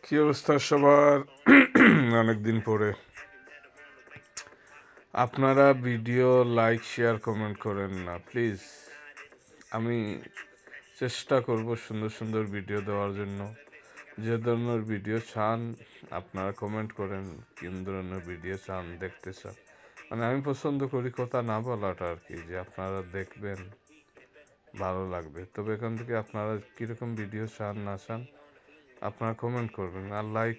কি অবস্থা সবার? অনেকদিন পরে আপনারা ভিডিও লাইক শেয়ার কমেন্ট করেন না প্লিজ। আমি চেষ্টা করব সুন্দর সুন্দর ভিডিও দেওয়ার জন্য। যে ধরনের ভিডিও চান আপনারা কমেন্ট করেন, কোন ধরনের ভিডিও চান দেখতে চান। মানে আমি পছন্দ করি কথা না বলাটা আর কি, যে আপনারা দেখবেন ভালো লাগবে। তবে এখান থেকে আপনারা কীরকম ভিডিও চান না চান আপনারা কমেন্ট করবেন আর লাইক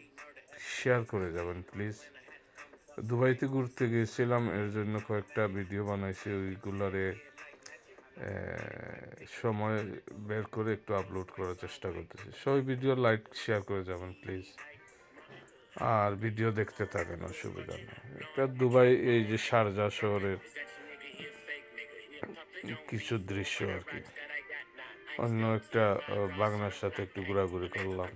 শেয়ার করে যাবেন প্লিজ। দুবাইতে ঘুরতে গিয়েছিলাম, এর জন্য কয়েকটা ভিডিও বানাইছি, ওইগুলারে সময় বের করে একটু আপলোড করার চেষ্টা করতেছি। সবাই ভিডিও লাইক শেয়ার করে যাবেন প্লিজ, আর ভিডিও দেখতে থাকেন, অসুবিধা নেই। এটা দুবাই, এই যে শারজা শহরের কিছু দৃশ্য আর কি। অন্য একটা বাংলার সাথে একটু ঘোরাঘুরি করলাম।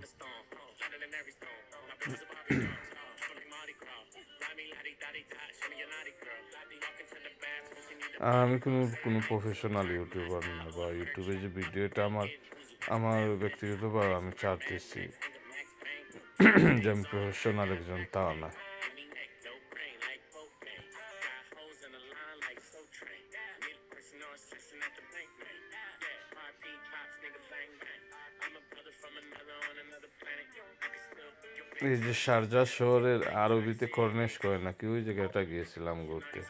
আমি কোনো প্রফেশনাল ইউটিউবার না, বা ইউটিউবে যে ভিডিওটা আমার ব্যক্তিগত, বা আমি চাচ্ছি যে আমি প্রফেশনাল একজন, তা না। এই যে শারজা শহরের আরবিতে কর্নেশ কয় নাকি, ওই জায়গাটা গিয়েছিলাম ঘুরতে।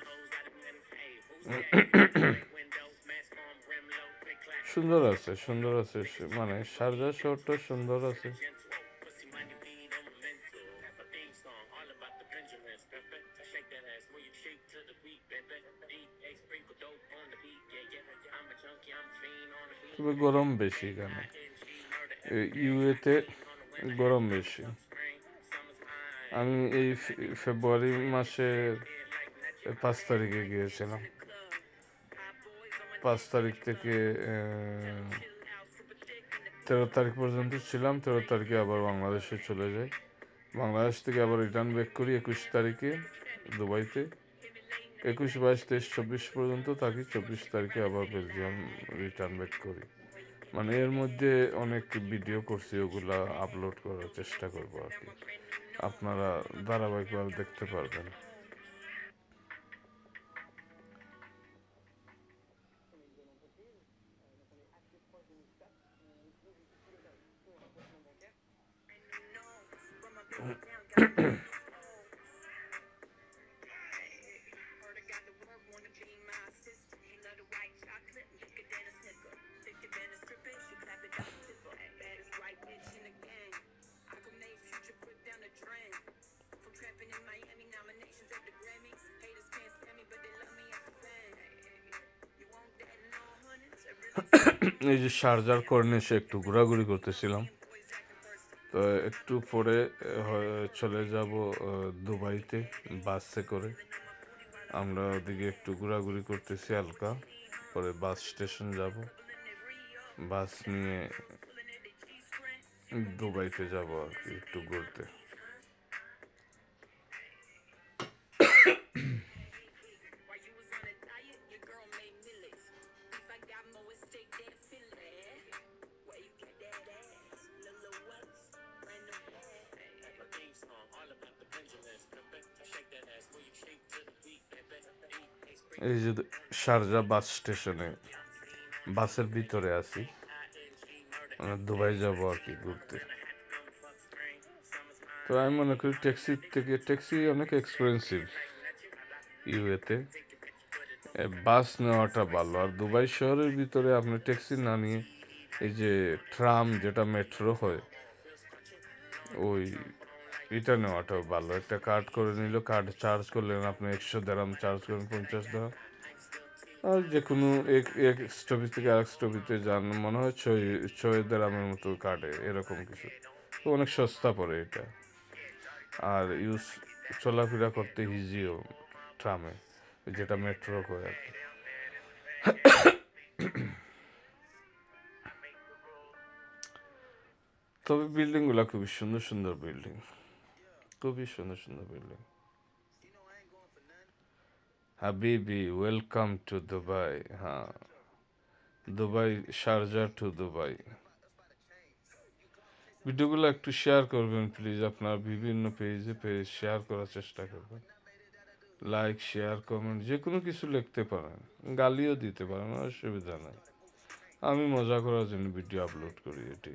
সুন্দর আছে, সুন্দর আছে, মানে শারজা শহরটা সুন্দর আছে। তবে গরম বেশি এখানে, ইউএতে গরম বেশি। আমি এই ফেব্রুয়ারি মাসের 5 তারিখে গিয়েছিলাম। 5 তারিখ থেকে 13 তারিখ পর্যন্ত ছিলাম। 13 তারিখে আবার বাংলাদেশে চলে যাই। বাংলাদেশ থেকে আবার রিটার্ন ব্যাক করি 21 তারিখে দুবাইতে। 21, 22, 23, 24 পর্যন্ত থাকি। 24 তারিখে আবার বেলজিয়াম রিটার্ন ব্যাক করি। মানে এর মধ্যে অনেক ভিডিও করছি, ওগুলা আপলোড করার চেষ্টা করবো আর কি। আপনারা ধারাবাহিকভাবে দেখতে পারবেন। এই যে শারজার কর্নিশে একটু ঘোরাঘুরি করতেছিলাম, তো একটু পরে চলে যাব দুবাইতে বাসে করে। আমরা ওদিকে একটু ঘোরাঘুরি করতেছি হালকা, পরে বাস স্টেশন যাব, বাস নিয়ে দুবাইতে যাব আর কি একটু ঘুরতে। এই যে শারজা বাস স্টেশনে বাসের ভিতরে আছি, দুবাই যাব আর কি ঘুরতে। তো আমি মনে করি ট্যাক্সি অনেক এক্সপেন্সিভ ইউএতে, বাস নেওয়াটা ভালো। আর দুবাই শহরের ভিতরে আপনি ট্যাক্সি না নিয়ে এই যে ট্রাম, যেটা মেট্রো হয়, ওই এটা নেওয়াটাও ভালো। একটা কার্ড করে নিল, কার্ড চার্জ করলেন আপনি 100 দিরহাম, চার্জ করেন 50 দিরহাম, আর যে কোনো এক স্টপেজ থেকে আরেক স্টপেজে যান, মনে হয় 6 দিরহামের মতো কাটে, এরকম কিছু। তো অনেক সস্তা পড়ে এটা, আর চলাফেরা করতে ইজিও ট্রামে, যেটা মেট্রো করে আর কি। তবে বিল্ডিংগুলো খুবই সুন্দর সুন্দর বিল্ডিং, খুবই সুন্দর সুন্দর বিল্ডিং। হাবিবি, ওয়েলকাম টু দুবাই। হ্যাঁ, দুবাই, শারজা টু দুবাই। ভিডিওগুলো একটু শেয়ার করবেন প্লিজ, আপনার বিভিন্ন পেজে শেয়ার করার চেষ্টা করবেন। লাইক, শেয়ার, কমেন্ট যে কোনো কিছু লিখতে পারেন, গালিও দিতে পারেন, অসুবিধা নেই। আমি মজা করার জন্য ভিডিও আপলোড করি এটি।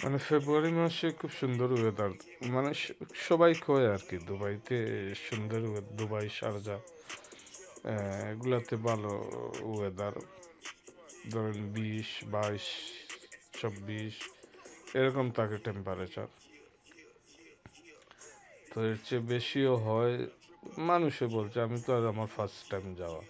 মানে ফেব্রুয়ারি মাসে খুব সুন্দর ওয়েদার, মানে সবাই কয় আর কি দুবাইতে সুন্দর দুবাই, শারজা এগুলাতে ভালো ওয়েদার, ধরেন 20, 22, 24 এরকম থাকে টেম্পারেচার। তো এর চেয়ে বেশিও হয়, মানুষে বলছে, আমি তো আর আমার ফার্স্ট টাইম যাওয়া।